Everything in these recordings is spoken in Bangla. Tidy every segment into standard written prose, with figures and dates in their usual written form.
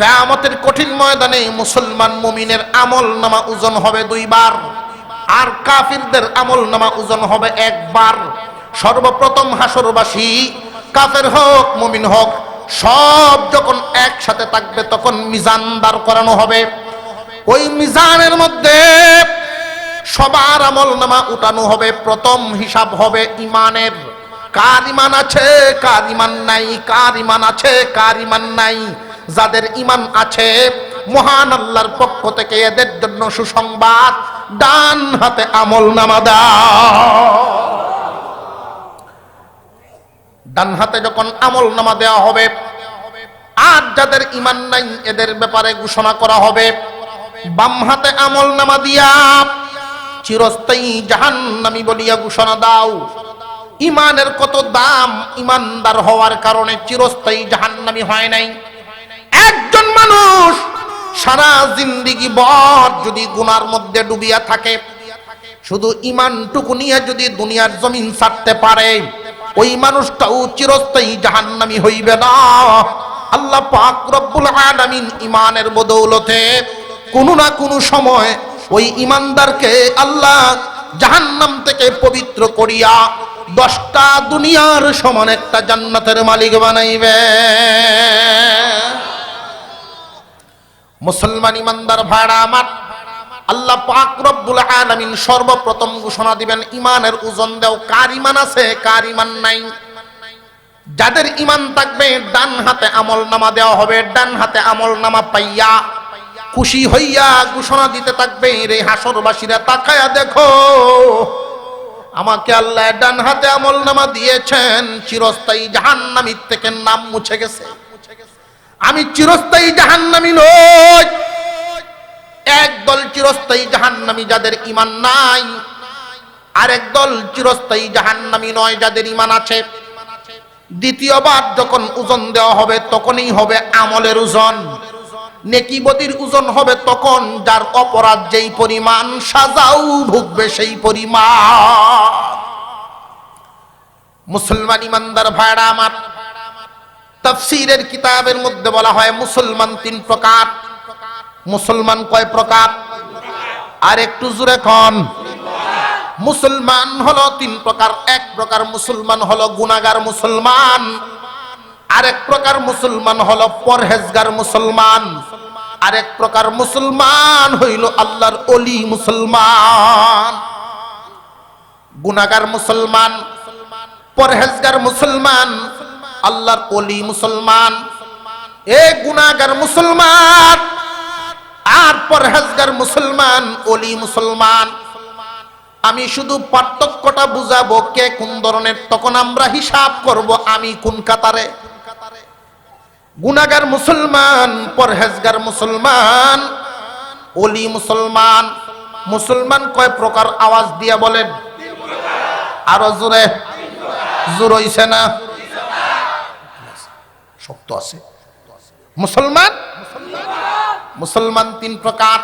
কিয়ামতের কঠিন ময়দানে মুসলমান মুমিনের আমল নামা ওজন হবে 2 বার, আর কাফিরদের আমল নামা ওজন হবে 1 বার। সর্বপ্রথম হাসরবাসী কাফের হোক মুমিন হোক সব যখন একসাথে থাকবে তখন মিজান দাঁড় করানো হবে। ওই মিজানের মধ্যে সবার আমল নামা উঠানো হবে। প্রথম হিসাব হবে ইমানের, কার ইমান আছে কার ইমান নাই, কার ইমান আছে কার ইমান নাই। যাদের ইমান আছে মহান আল্লাহর পক্ষ থেকে এদের জন্য সুসংবাদ, ডান হাতে আমল নামা দাও। ডান হাতে যখন আমল নামা দেওয়া হবে, আর যাদের ইমান নাই এদের ব্যাপারে ঘোষণা করা হবে বাম হাতে আমল নামা দিয়া চিরস্থায়ী জাহান্নামী বলিয়া ঘোষণা দাও। ইমানের কত দাম, ইমানদার হওয়ার কারণে চিরস্থায়ী জাহান্নামী হয় নাই। একজন মানুষ সারা জিন্দেগি ভর যদি গুনার মধ্যে ডুবিয়া থাকে, শুধু ইমানটুকু নিয়ে যদি দুনিয়ার জমিন ছাড়তে পারে, ওই মানুষটাও চিরস্থায়ী জাহান্নামী হইবে না। আল্লাহ পাক রব্বুল আলামিন ইমানের বদৌলতে কোনো না কোনো সময় ওই ইমানদারকে আল্লাহ জাহান্নাম থেকে পবিত্র করিয়া 10টা দুনিয়ার সমান একটা জান্নাতের মালিক বানাইবে। মুসলমান ইমানদার ভাইরা আমার, আল্লাহ পাক রব্বুল আলামিন সর্বপ্রথম ঘোষণা দিবেন ইমানের ওজন দাও, কার ইমান আছে কার ইমান নাই। যাদের ইমান থাকবে ডান হাতে আমল নামা দেওয়া হবে। ডান হাতে আমল নামা পাইয়া খুশি হইয়া ঘোষণা দিতে থাকবে, রে হাসরবাসীরা তাকায়া দেখো, আমাকে আল্লাহ ডান হাতে আমল নামা দিয়েছেন, চিরস্থায়ী জাহান্নামী থেকে নাম মুছে গেছে। আমি চিরস্থায়ী জাহান্নামী নই। একদল চিরস্থায়ী জাহান্নামী যাদের ইমান নাই, আরেক দল চিরস্থায়ী জাহান্নামী নয় যাদের ইমান আছে। দ্বিতীয়বার যখন ওজন দেওয়া হবে তখনই হবে আমলের ওজন, নেকি বদির ওজন হবে তখন যার অপরাধ যেই পরিমাণ সাজাও ভুগবে সেই পরিমাণ। মুসলমান ইমানদার ভাইরা আমার, তাফসীরের কিতাবের মধ্যে বলা হয় মুসলমান 3 প্রকার। মুসলমান কয় প্রকার? আর একটু জোরে কোন। মুসলমান হলো 3 প্রকার। এক প্রকার মুসলমান হলো গুনাহগার মুসলমান, আরেক প্রকার মুসলমান হলো পরহেজগার মুসলমান, আরেক প্রকার মুসলমান হইল আল্লাহর ওলি মুসলমান। গুনাহগার মুসলমান, পরহেজগার মুসলমান, আল্লাহর ওলি মুসলমান। এ গুনাহগার মুসলমান আর পরহেজগার মুসলমান, ওলি মুসলমান, আমি শুধু পার্থক্যটা বুঝাবো কে কোন ধরনের, তখন আমরা হিসাব করব আমি কোন কাতারে। গুনাহগার মুসলমান, পরহেজগার মুসলমান, ওলি মুসলমান। মুসলমান কয় প্রকার? আওয়াজ দিয়া বলেন, আরো জোরে। জোর হইছে না? শক্ত আছে। মুসলমান মুসলমান 3 প্রকার।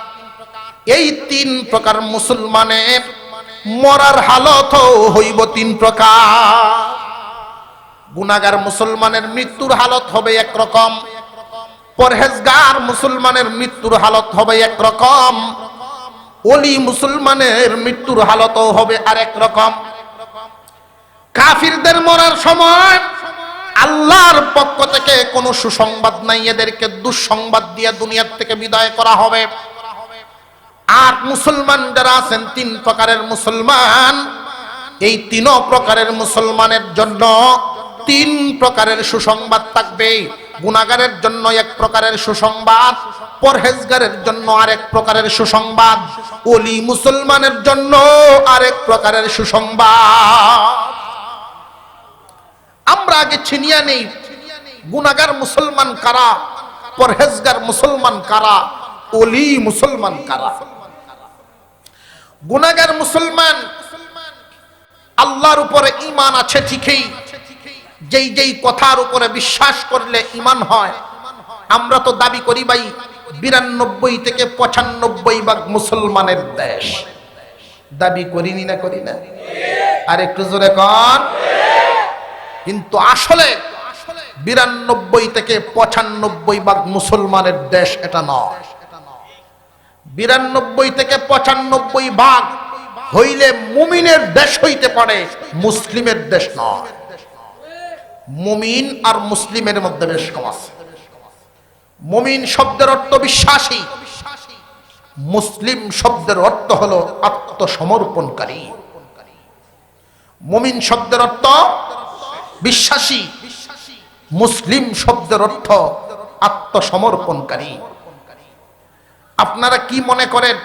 এই 3 প্রকার মুসলমানের মরার হালত হইব 3 প্রকার। গুনাহগার মুসলমানের মৃত্যুর হালত হবে একরকম, পরহেজগার মুসলমানের মৃত্যুর হালত হবে একরকম, ওলি মুসলমানের মৃত্যুর হালত হবে আরেক রকম। কাফিরদের মরার সময় আল্লাহর পক্ষ থেকে কোনো সুসংবাদ নাই, এদেরকে দুঃসংবাদ দিয়ে দুনিয়ার থেকে বিদায় করা হবে। আর মুসলমান যারা আছেন 3 প্রকারের মুসলমান, এই 3 প্রকারের মুসলমানের জন্য 3 প্রকারের সুসংবাদ থাকবে। গুনাহগারের জন্য 1 প্রকারের সুসংবাদ, পরহেজগারের জন্য আরেক প্রকারের সুসংবাদ, ওলি মুসলমানের জন্য আরেক প্রকারের সুসংবাদ। আমরা আগে ছিনিয়ে নেই গুনাহগার মুসলমান কারা, পরহেজগার মুসলমান কারা, ওলি মুসলমান কারা। গুনাহগার মুসলমান আল্লাহর উপরে ঈমান আছে ঠিকই, যেই যেই কথার উপরে বিশ্বাস করলে ঈমান হয়। আমরা তো দাবি করি ভাই 92 থেকে 95 ভাগ মুসলমানের দেশ, দাবি করিনি না করি না? আর একটু জোরে কর। কিন্তু আসলে 92 থেকে 95 ভাগ মুসলমানের দেশ এটা নয়। 92 থেকে 95 ভাগ হইলে মুমিনের দেশ হইতে পারে, মুসলিমের দেশ নয়। মুমিন আর মুসলিমের মধ্যে বেশ কম আছে। মুমিন শব্দের অর্থ বিশ্বাসী, মুসলিম শব্দের অর্থ হলো আত্মসমর্পণকারী। মুমিন শব্দের অর্থ বিশ্বাসী, মুসলিম শব্দের অর্থ আত্মসমর্পণকারী। আপনারা কি মনে করেন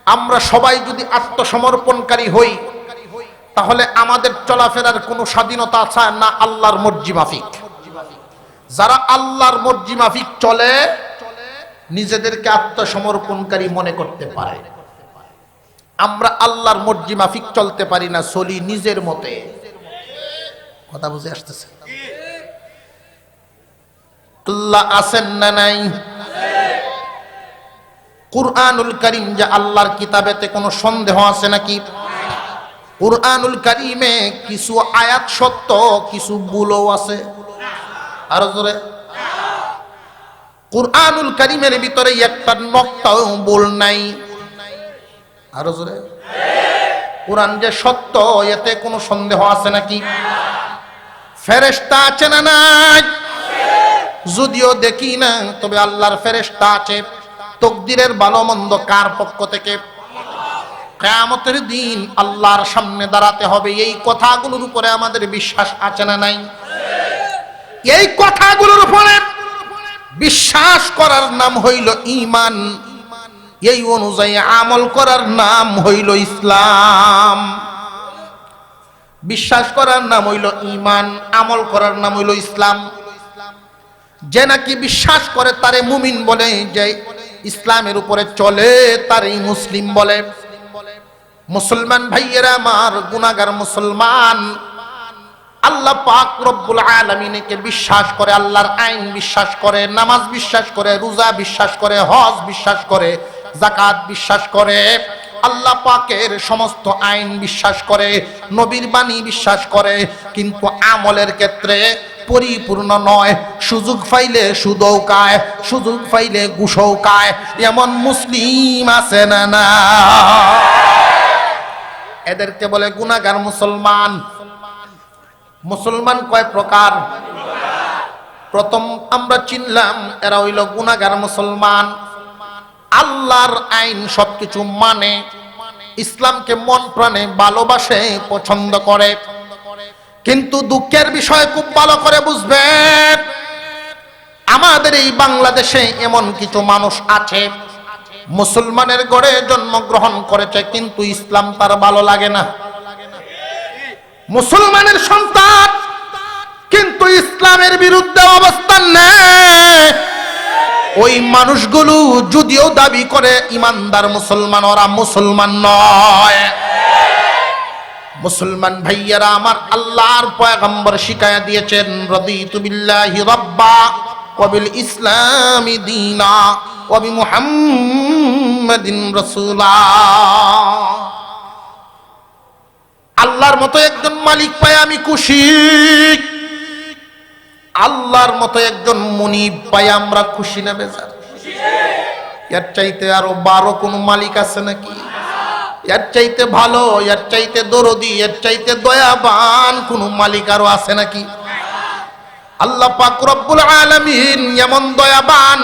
আমরা সবাই যদি আত্মসমর্পণকারী হই তাহলে আমাদের চলাফেরার কোনো স্বাধীনতা আছে না? আল্লাহর মর্জি মাফিক। যারা আল্লাহর মর্জি মাফিক চলে নিজেদেরকে আত্মসমর্পণকারী মনে করতে পারে। আমরা আল্লাহর মর্জি মাফিক চলতে পারি না, চলি নিজের মতে। কথা বুঝে আসতেছে? আল্লাহ আছেন না নাই? কুরআনুল কারীম যে আল্লাহর কিতাবেতে কোনো সন্দেহ আছে নাকি? কুরআনুল কারীমে কিছু আয়াত সত্য, কিছু ভুলও আছে। আরো জোরে। কুরআনুল কারীমের ভিতরে একটা নক্তাও ভুল নাই। আরো জোরে। কুরআন যে সত্য এতে কোনো সন্দেহ আছে নাকি? ফেরেশতা আছে না নাই? যদিও দেখি না, তবে আল্লাহর ফেরেশতা আছে। তকদিরের ভালো মন্দ কার পক্ষ থেকে? কিয়ামতের দিন আল্লাহর সামনে দাঁড়াতে হবে। এই কথাগুলোর উপরে আমাদের বিশ্বাস আছে না নাই? এই কথাগুলোর উপরে বিশ্বাস করার নাম হইল ঈমান। এই অনুযায়ী আমল করার নাম হইল ইসলাম। বিশ্বাস করার নাম হইল ঈমান, আমল করার নাম হইল ইসলাম। যে নাকি বিশ্বাস করে তারে মুমিন বলে, যে ইসলামের উপরে চলে তারে মুসলিম বলে। মুসলমান ভাইয়েরা আমার, গুনাহগার মুসলমান আল্লাহ পাক রব্বুল আলামিনকে বিশ্বাস করে, আল্লাহর আইন বিশ্বাস করে, নামাজ বিশ্বাস করে, রোজা বিশ্বাস করে, হজ বিশ্বাস করে, যাকাত বিশ্বাস করে, আল্লাহ পাকের সমস্ত আইন বিশ্বাস করে, নবীর বাণী বিশ্বাস করে, কিন্তু আমলের ক্ষেত্রে পরিপূর্ণ নয়। সুযোগ পাইলে সুদও খায়, সুযোগ পাইলে ঘুষও খায়। এমন মুসলিম আছে না না? এদেরকে বলে গুনাহগার মুসলমান। মুসলমান কয় প্রকার? প্রথম আমরা চিনলাম এরা হইল গুনাহগার মুসলমান। আল্লাহর আইন সবকিছু মানে, ইসলামকে মন প্রাণে ভালোবাসে, পছন্দ করে। কিন্তু দুঃখের বিষয় খুব ভালো করে বুঝবেন, আমাদের এই বাংলাদেশে এমন কিছু মানুষ আছে মুসলমানের ঘরে জন্মগ্রহণ করেছে কিন্তু ইসলাম তার ভালো লাগে না। মুসলমানের সন্তান কিন্তু ইসলামের বিরুদ্ধে অবস্থান নেয়। ওই মানুষগুলো যদিও দাবি করে ইমানদার মুসলমান, ওরা মুসলমান নয়। মুসলমান ভাইয়ারা আমার, আল্লাহর পয়গম্বর শিখায়া দিয়েছেন, রাদিতু বিল্লাহি রাব্বা ওয়া বিল ইসলামি দীনা ওয়া বি মুহাম্মাদিন রাসূলা। আল্লাহর মতো একজন মালিক পায় আমি খুশি, আল্লাহর মতো একজন মুনিব পাই আমরা খুশি না বেজার? এর চাইতে আরো 12 কোন মালিক আছে নাকি? এর চাইতে ভালো, এর চাইতে দরদি, এর চাইতে দয়াবান কোন মালিক আরো আছে নাকি? আল্লাহ পাক রব্বুল আলামিন এমন দয়াবান,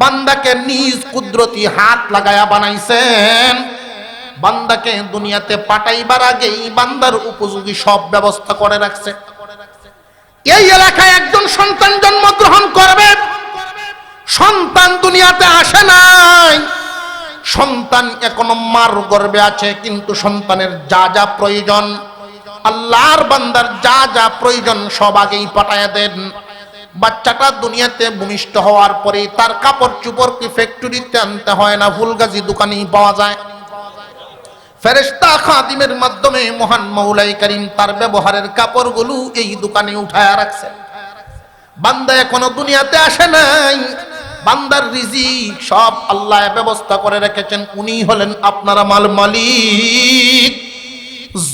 বান্দাকে নিজ কুদরতি হাত লাগায়া বানাইছেন। বান্দাকে দুনিয়াতে পাঠাইবার আগেই বান্দার উপযোগী সব ব্যবস্থা করে রাখছে। এই এলাকায় একজন সন্তান জন্মগ্রহণ করবে, সন্তান দুনিয়াতে আসে নাই, সন্তান এখনো মার গর্ভে আছে, কিন্তু সন্তানের যা যা প্রয়োজন, আল্লাহর বান্দার যা যা প্রয়োজন সব আগেই পাঠায়া দেন। বাচ্চাটা দুনিয়াতে ভূমিষ্ঠ হওয়ার পরে তার কাপড় চোপড় কি ফ্যাক্টরিতে আনতে হয় না, ফুলগাজি দোকানেই পাওয়া যায়। ফেরেশতা খাদিমের মাধ্যমে মহান মৌলাই করিম তার ব্যবহারের কাপড়গুলো এই দোকানে উঠায়া রাখছে। বান্দা এখনো দুনিয়াতে আসে নাই, বান্দার রিজিক সব আল্লাহ ব্যবস্থা করে রেখেছেন। উনি হলেন আপনার মালিক।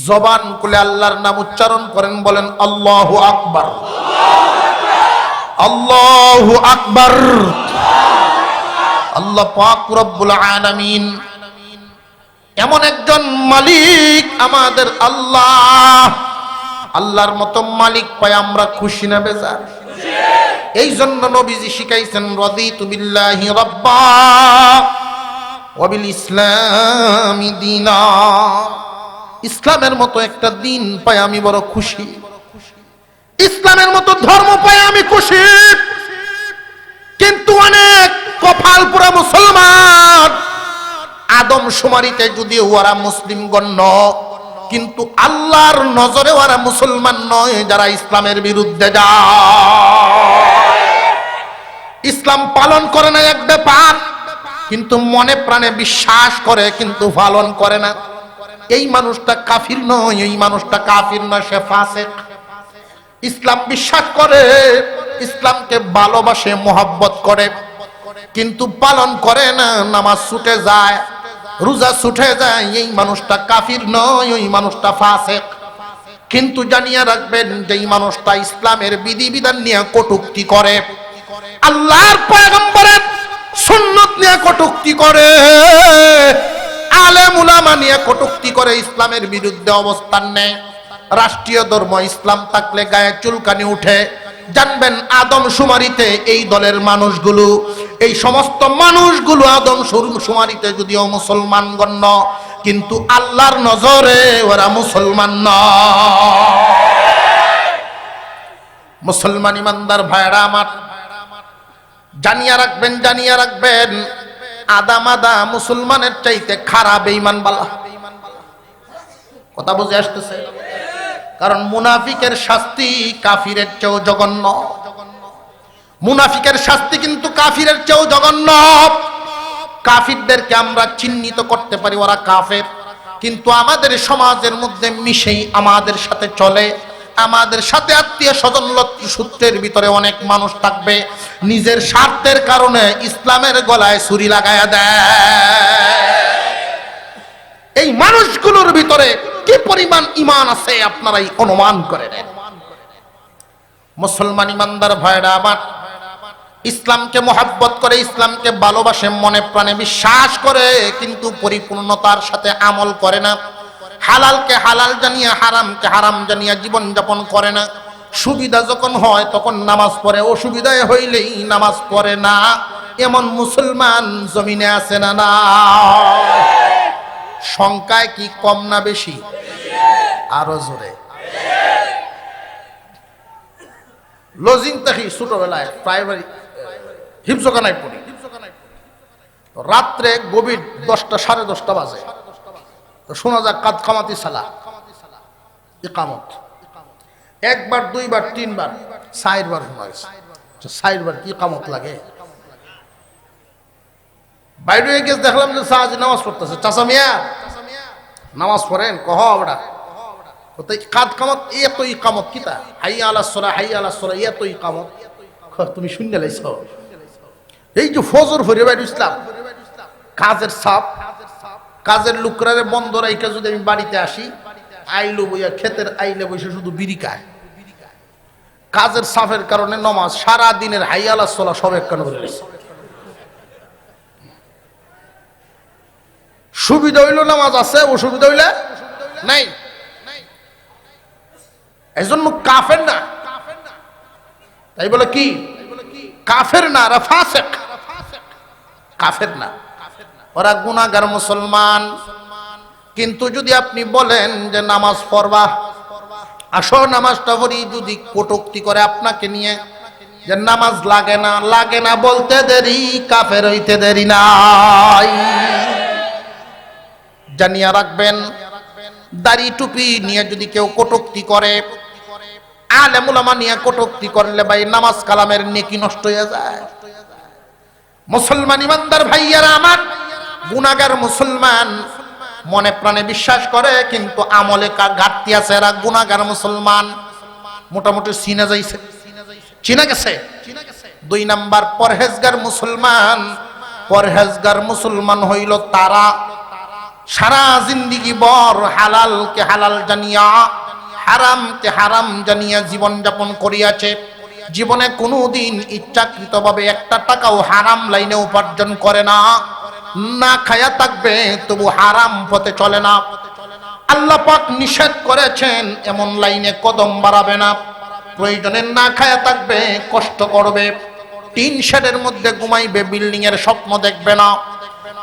জবান খুলে আল্লাহর নাম উচ্চারণ করেন, বলেন আল্লাহু আকবার। আল্লাহু আকবার। আল্লাহ পাক রব্বুল আলামিন এমন একজন মালিক আমাদের আল্লাহ। আল্লাহর মতো মালিক পাই আমরা খুশি না বেজার? এই জন্য নবীজি শিখাইছেন রাদিতু বিল্লাহি রাব্বা ওয়া বিল ইসলামি দীনা। ইসলামের মতো একটা দিন পাই আমি বড় খুশি, ইসলামের মতো ধর্ম পাই আমি খুশি। কিন্তু অনেক কপাল পোড়া মুসলমান, আদম শুমারিতে যদিও ওরা মুসলিম গণ্য, কিন্তু আল্লাহর নজরে ওরা মুসলমান নয়, যারা ইসলামের বিরুদ্ধে যায়। ইসলাম পালন করে না এক ব্যাপার, কিন্তু মনে প্রাণে বিশ্বাস করে কিন্তু পালন করে না। এই মানুষটা কাফির নয়, এই মানুষটা কাফির নয়, সে ফাসিক। ইসলাম বিশ্বাস করে, ইসলামকে ভালোবাসে, মোহাব্বত করে, কিন্তু পালন করে না, নামাজ ছুটে যায়, রোজা ছুটে যায়, এই মানুষটা কাফির নয়, ওই মানুষটা ফাসিক। কিন্তু জানিয়ে রাখবেন যে এই মানুষটা ইসলামের বিধিবিধান নিয়ে কটূক্তি করে, আল্লাহর পয়গম্বরের সুন্নাত নিয়ে কটূক্তি করে, আলেম উলামা নিয়ে কটূক্তি করে, ইসলামের বিরুদ্ধে অবস্থান নেয়। রাষ্ট্রীয় ধর্ম ইসলাম থাকলে গায়ে চুলকানি উঠে। জানবেন আদম শুমারিতে এই দলের মানুষগুলো, এই সমস্ত মানুষগুলো আদম শুমারিতে যদিও মুসলমান গণ্য, কিন্তু আল্লাহর নজরে ওরা মুসলমান নয়। মুসলমান ইমানদার ভাইরা আমার, জানিয়ে রাখবেন, জানিয়ে রাখবেন, আদা মাদা মুসলমানের চাইতে খারাপ বেঈমান বালা। কথা বুঝে আসতেছে? কারণ মুনাফিকের শাস্তি কাফিরের চেয়েও জঘন্য। মুনাফিকের শাস্তি কিন্তু কাফিরের চেয়েও জঘন্য। কাফিরদেরকে আমরা চিহ্নিত করতে পারি ওরা কাফের, কিন্তু আমাদের সমাজের মধ্যে মিশেই আমাদের সাথে চলে, আমাদের সাথে আত্মীয় স্বজন সূত্রের ভিতরে অনেক মানুষ থাকবে, নিজের স্বার্থের কারণে ইসলামের গলায় ছুরি লাগায়া দেয়। এই মানুষগুলোর ভিতরে কি পরিমাণ ঈমান আছে আপনারাই অনুমান করে নেন। মুসলমান ইমানদার ভাইরা আমার, ইসলামকে মহব্বত করে, ইসলামকে ভালোবাসে, মনে প্রাণে বিশ্বাস করে, কিন্তু পরিপূর্ণতার সাথে আমল করে না। হালালকে হালাল জানিয়া, হারামকে হারাম জানিয়া জীবন যাপন করে না। সুবিধা যখন হয় তখন নামাজ পড়ে, অসুবিধায় হইলেই নামাজ পড়ে না। এমন মুসলমান জমিনে আছে না? না। সংখ্যায় কি কম না বেশি? আরো জোরে। লজিং থাকি ছোটবেলায় প্রাইমারি হিমসখানায় পড়ি, রাত্রে গভীর 10টা 10:30 বাজে, তো শোনা যায় কাদ কামাতি সালা, ইকামত। একবার, দুইবার, তিনবার, 4বার শোনা গেছে। 4বার কি ইকামত লাগে? বাইরে গেছে, দেখলাম যে সাহায্য নামাজ পড়তেছে। চাচা মিয়া নামাজ পড়েন? কহ ওটা কাদ কামত, এত ইকামত কিতা? হাইয়া আলাস সালাহ, হাইয়া আলাস সালাহ, এত ইকামত তুমি শুনে লাইছ? এই যে ফজর ফিরে বাইরে ইসলাম, কাজের চাপ, কাজের লুকরারে বন্ধ রাইকা যদি আমি বাড়িতে আসি, আইলো বইয়া ক্ষেতের আইলে বসে শুধু বিড়ি খায়। কাজের চাপের কারণে নমাজ, সারা দিনের হাইয়া আলাস সালাহ সব একখান করে গেছে। সুবিধা হইল নামাজ আছে, অসুবিধা হইলে নাই। এজন্য কাফের না, তাই বলে কি কাফের না, ওরা ফাসিক। কাফের না, ওরা গুনাহগার মুসলমান। কিন্তু যদি আপনি বলেন যে নামাজ পড়বা, আসো নামাজটা পড়ি, যদি কটূক্তি করে আপনাকে নিয়ে, যে নামাজ লাগে না, লাগে না বলতে দেরি, কাফের হইতে দেরি নাই। জানিয়ে রাখবেন, দাড়ি টুপি নিয়ে যদি কেউ কটূক্তি করে, আলেম উলামা নিয়ে কটূক্তি করলে ভাই নামাজ কালামের নেকি নষ্ট হয়ে যায়। মুসলমান ইমানদার ভাইয়ারা আমার, গুনাহগার মুসলমান মনে প্রাণে বিশ্বাস করে, কিন্তু আমলে ঘাটতি আছে। এরা গুনাহগার মুসলমান মোটামুটি চিনা যাইছে, চিনা গেছে। 2 নাম্বার পরহেজগার মুসলমান। পরহেজগার মুসলমান হইল তারা সারা জিন্দিগি বর হালালকে হালাল জানিয়া, হারামকে হারাম জানিয়া জীবন যাপন করিয়াছে। জীবনে কোনোদিন ইচ্ছাকৃতভাবে একটা টাকাও হারাম লাইনে উপার্জন করে না, না খায়া থাকবে তবু হারাম পথে চলে না। আল্লাহ পাক নিষেধ করেছেন এমন লাইনে কদম বাড়াবে না। প্রয়োজনে না খায়া থাকবে, কষ্ট করবে, টিন শেডের মধ্যে ঘুমাইবে, বিল্ডিং এর স্বপ্ন দেখবে না,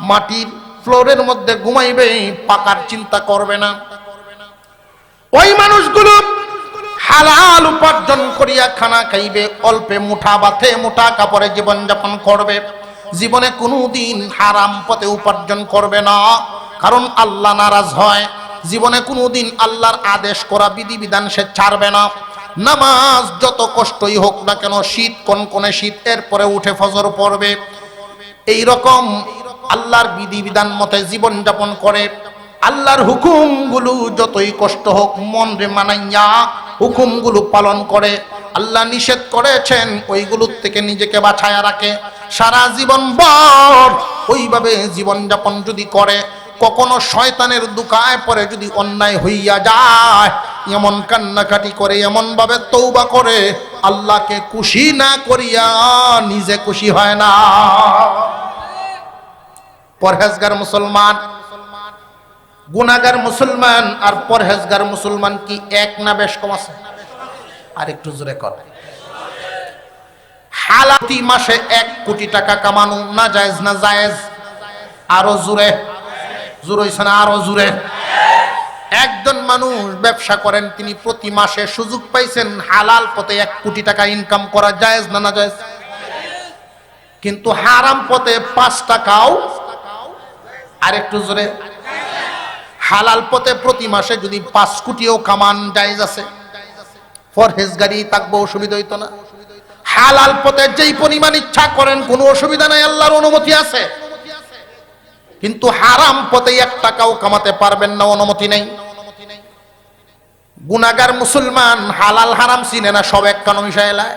মাটির ফ্লোরের মধ্যে ঘুমাইবে, পাকার চিন্তা করবে না। ওই মানুষগুলো হালাল উপার্জন করিয়া খানা খাইবে, অল্পে মুঠা বাথে মুঠা কাপড়ে জীবন যাপন করবে, জীবনে কোনোদিন হারাম পথে উপার্জন করবে না, কারণ আল্লাহ নারাজ হয়। জীবনে কোনোদিন আল্লাহর আদেশ করা বিধিবিধান সে ছাড়বে না। নামাজ যত কষ্টই হোক না কেন, শীত কনকনে শীত, এরপরে উঠে ফজর পড়বে, এই রকম আল্লাহর বিধিবিধান মতে জীবন যাপন করে। আল্লাহর হুকুমগুলো যতই কষ্ট হোক মন রে মানাইয়া হুকুমগুলো পালন করে। আল্লাহ নিষেধ করেছেন ওইগুলোর থেকে নিজেকে বাঁচায়া রাখে। সারা জীবন ভর ওইভাবে জীবন যাপন যদি করে, কখনো শয়তানের দুকায় পরে যদি অন্যায় হইয়া যায়, এমন কান্নাকাটি করে, এমন ভাবে তওবা করে, আল্লাহকে খুশি না করিয়া নিজে খুশি হয় না। পরহেজগার মুসলমান, গুনাহগার মুসলমান আর পরহেজগার মুসলমান কি এক না বেশ কম আছে? আর একটু জোরে কর। হালাতি মাসে 1 কোটি টাকা কামানো না জায়েজ না জায়েজ? আরো জোরে, জোরে হইছে না? আরো জোরে। একজন মানুষ ব্যবসা করেন, তিনি প্রতি মাসে সুযোগ পাইছেন হালাল পথে 1 কোটি টাকা ইনকাম করা, জায়েজ না না জায়েজ? কিন্তু হারাম পথে 5 টাকাও, আর একটু জোরে, হালাল পথে প্রতি মাসে যদি 5 কোটিও কামান, জায়েজ আছে? পরহেজগারি থাকবো, অসুবিধা হইতো না? হালাল পথে যেই পরিমাণ ইচ্ছা করেন কোনো অসুবিধা নাই, আল্লাহর অনুমতি আছে। কিন্তু হারাম পথে 1 টাকাও কামাতে পারবেন না, অনুমতি নেই। গুনাহগার মুসলমান হালাল হারাম চিনে না, সব এক কানো মিশাইলায়।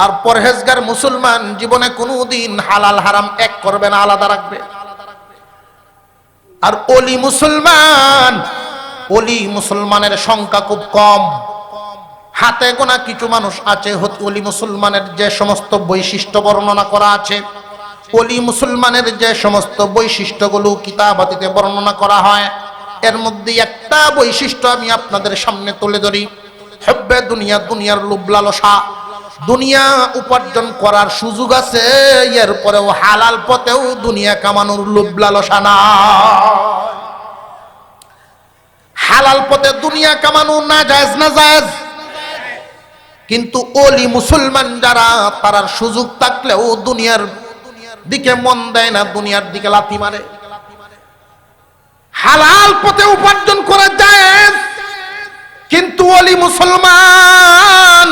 আর পরহেজগার মুসলমান জীবনে কোনোদিন হালাল হারাম এক করবে না, আলাদা রাখবে। আর ওলি মুসলমান, ওলি মুসলমানের সংখ্যা খুব কম, হাতে গোনা কিছু মানুষ আছে। ওলি মুসলমানের যে সমস্ত বৈশিষ্ট্য বর্ণনা করা আছে, ওলি মুসলমানের যে সমস্ত বৈশিষ্ট্যগুলো কিতাবাতিতে বর্ণনা করা হয়, এর মধ্যে একটা বৈশিষ্ট্য আমি আপনাদের সামনে তুলে ধরি। হব্বে দুনিয়া, দুনিয়ার লোভ লালসা। দুনিয়া উপার্জন করার সুযোগ আছে, এরপরেও হালাল পথেও দুনিয়া কামানোর লোভ লালসা না। হালাল পথে দুনিয়া কামানো না জায়েজ না জায়েজ? কিন্তু ওলি মুসলমান যারা, তারার সুযোগ থাকলেও দুনিয়ার দিকে মন দেয় না, দুনিয়ার দিকে লাথি মারে। হালাল পথে উপার্জন করা জায়েজ, কিন্তু ওলি মুসলমান,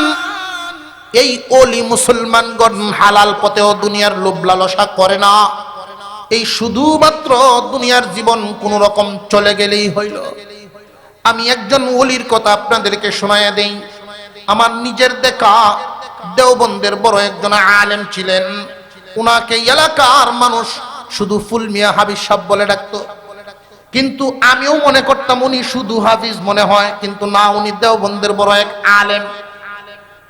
এই ওলি মুসলমানগণ হালাল পথেও দুনিয়ার লোভ লালসা করে না। এই শুধুমাত্র দুনিয়ার জীবন কোন রকম চলে গেলেই হইল। আমি একজন ওলির কথা আপনাদেরকে শোনায়া দেই। আমার নিজের দেখা দেওবন্দের বড় একজন আলেম ছিলেন। উনাকে এলাকার মানুষ শুধু ফুল মিয়া হাফিজ সাহেব বলে ডাকতো, কিন্তু আমিও মনে করতাম উনি শুধু হাফিজ মনে হয়, কিন্তু না, উনি দেওবন্দের বড় এক আলেম।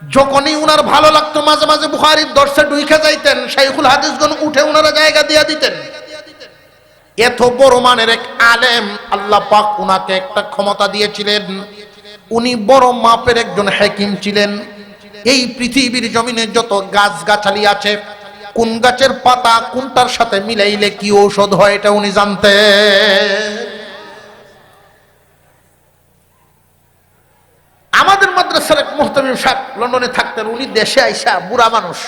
যখনই উনার ভালো লাগতো মাঝে মাঝে বুখারীর দর্শে ঢুকে যাইতেন, শাইখুল হাদিসগণ উঠে উনারা জায়গা দিয়ে দিতেন। এত বড় মানের এক আলেম, আল্লাহ পাক উনাকে একটা ক্ষমতা দিয়েছিলেন। উনি বড় মাপের একজন হাকিম ছিলেন। এই পৃথিবীর জমিনে যত গাছ গাছালি আছে, কোন গাছের পাতা কোনটার সাথে মিলাইলে কি ঔষধ হয়, এটা উনি জানতেন। আমাদের মাদ্রাসার এক মুহতামিম সাহেব লন্ডনে থাকতেন। উনি দেশে আইসা, বুড়া মানুষ,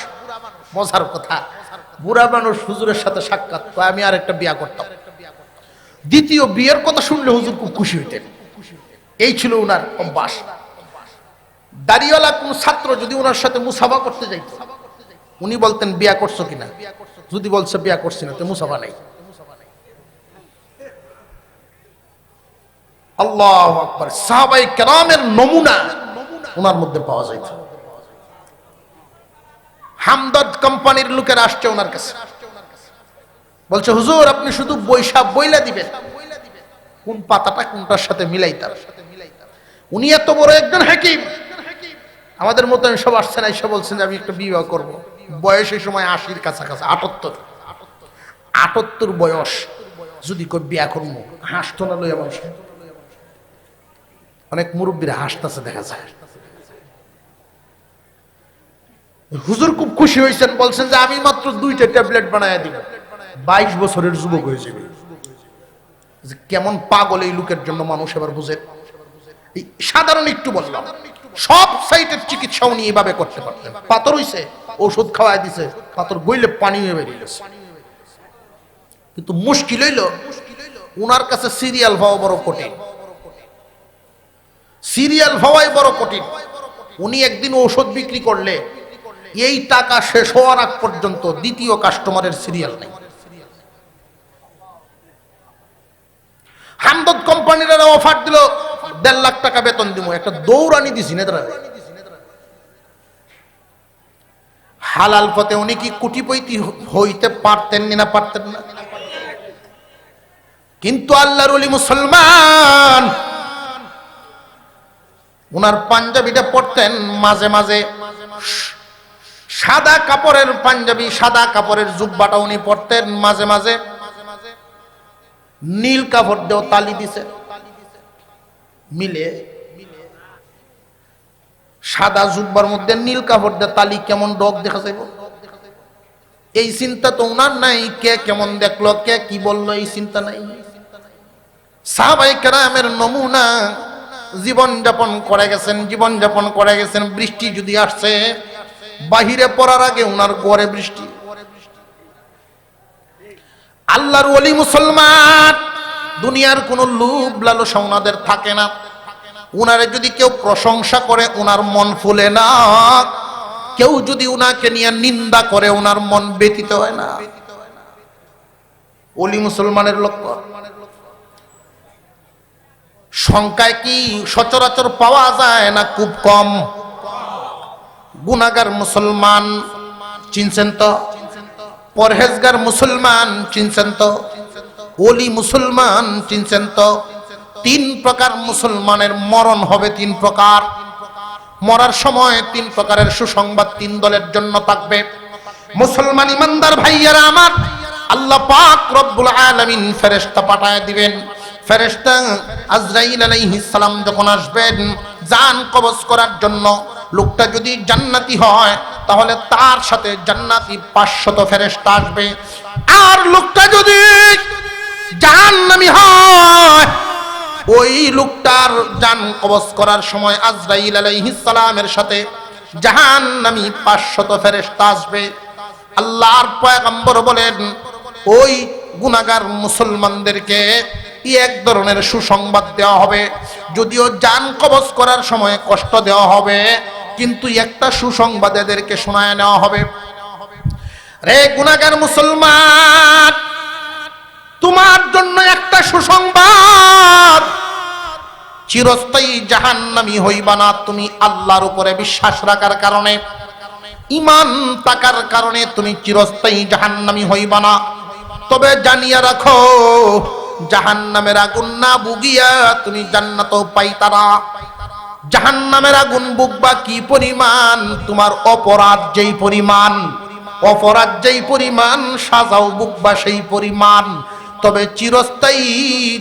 মজার কথা, বুড়া মানুষ হুজুরের সাথে সাক্ষাৎ, আমি আর একটা বিয়া করতাম। দ্বিতীয় বিয়ের কথা শুনলে হুজুর খুব খুশি হইতেন। এই ছিল উনার অভ্যাস। দাড়িওয়ালা কোন ছাত্র যদি উনার সাথে মুসাফা করতে যাইত, উনি বলতেন বিয়া করছো কিনা, যদি বলছে বিয়া করছি না, তো মুসাফা নাই। আল্লাহু আকবার। সাহাবায়ে কেরামের নমুনা উনার মধ্যে পাওয়া যাইত। হামদর্দ কোম্পানির লোকেরা আসছে ওনার কাছে, বলছে হুজুর আপনি শুধু বইলা দিবেন কোন পাতাটা কোনটার সাথে মিলাইতাম। উনি এত বড় একজন হাকিম, আমাদের মতো সব আসছেন, এসে বলছেন যে আমি একটা বিবাহ করব। বয়স এই সময় 80-র কাছাকাছি, 78 বয়স, যদি কই বিয়া করবো, হাসতো না লইয়া মানুষ। অনেক মুরব্বীরা হাসতেছে দেখা যায়। হুজুর খুব খুশি হয়েছেন, বলছেন যে আমি মাত্র 2টা ট্যাবলেট বানায় দিব, 22 বছরের যুবক হয়ে যাবে। কেমন পাগল এই লোকের জন্য মানুষ এবার বুঝে। সাধারণ একটু বললাম, সব সাইটের চিকিৎসা উনি এইভাবে করতে পারতেন। পাথর হইছে, ওষুধ খাওয়াই দিছে, পাথর গইলে পানি হয়ে বেরিয়ে গেছে। কিন্তু মুশকিল হইল উনার কাছে সিরিয়াল পাওয়া বড় কঠিন। সিরিয়াল পাওয়াই বড় কঠিন। উনি একদিন ঔষধ বিক্রি করলে এই টাকা শেষ হওয়ার আগ পর্যন্ত দ্বিতীয় কাস্টমারের সিরিয়াল নেই। হামদর্দ কোম্পানির অফার দিল 1.5 লাখ টাকা বেতন দিব, একটা দৌড়ানি দিছি নেতারা। হালাল পথে উনি কি কোটিপতি হইতে পারতেন না পারতেন না? কিন্তু আল্লাহর ওলি মুসলমান, উনার পাঞ্জাবিটা পরতেন মাঝে মাঝে সাদা কাপড়ের পাঞ্জাবি, সাদা কাপড়ের জুব্বাটা উনি পরতেন, মাঝে মাঝে নীল কাপড় দেও তালি দিছে মিলে। সাদা জুব্বার মধ্যে নীল কাপড় দিয়ে তালি, কেমন ডগ দেখা যাইব? এই চিন্তা তো উনার নাই। কে কেমন দেখলো, কে কি বললো, এই চিন্তা নাই। সাহাবায়ে কেরামের নমুনা জীবন যাপন করে গেছেন, জীবন যাপন করে গেছেন। বৃষ্টি যদি আসছে, বাহিরে পড়ার আগে উনার ঘরে বৃষ্টি। আল্লাহর ওলি মুসলমান, দুনিয়ার কোন লোভ লালসা উনাদের থাকে না। উনারে যদি কেউ প্রশংসা করে উনার মন ফুলে না, কেউ যদি উনাকে নিয়ে নিন্দা করে উনার মন ব্যথিত হয় না। ওলি মুসলমানের লক্ষ্য। সংখ্যায় কি সচরাচর পাওয়া যায় না? খুব কম। গুনাহগার মুসলমান চিনছেন তো? পরহেজগার মুসলমান চিনছেন তো? ওলি মুসলমান চিনছেন তো? 3 প্রকার মুসলমানের মরণ হবে, 3 প্রকার। মরার সময় 3 প্রকারের সুসংবাদ 3 দলের জন্য থাকবে। মুসলমান ইমানদার ভাইয়েরা আমার, আল্লাহ পাক রব্বুল আলামিন ফেরেশতা পাঠায় দিবেন। ফেরেশতা আজরাইল আলাইহিস সালাম যখন আসবেন জান কবজ করার জন্য, লোকটা যদি জান্নাতি হয় তাহলে তার সাথে জান্নাতি 500 ফেরেশতা আসবে। আর লোকটা যদি জাহান্নামী হয়, ওই লোকটার জান কবজ করার সময় আজরাইল আলাইহিস সালামের সাথে জাহান্নামী 500 ফেরেশতা আসবে। আল্লাহর পয়গম্বর বলেন, ওই গুনাহগার মুসলমানদেরকে এক ধরনের সুসংবাদ দেওয়া হবে। যদিও জান কবজ করার সময় কষ্ট দেওয়া হবে, কিন্তু একটা সুসংবাদ এদেরকে শোনায় নেওয়া হবে। রে গুনাহগার মুসলমান, তোমার জন্য একটা সুসংবাদ, চিরস্থায়ী জাহান্নামী হইবা না। তুমি আল্লাহর উপরে বিশ্বাস রাখার কারণে, ঈমান থাকার কারণে তুমি চিরস্থায়ী জাহান্নামী হইবা না। তবে জানিয়া রাখো, জাহান্নামের আগুন না বুগিয়া তুমি জান্নাতও পাইতারা। জাহান্নামের আগুন বুকবা কি পরিমাণ, তোমার অপরাধ যেই পরিমাণ, অপরাধ যেই পরিমাণ, সাজাও বুকবা সেই পরিমাণ। তবে চিরস্থায়ী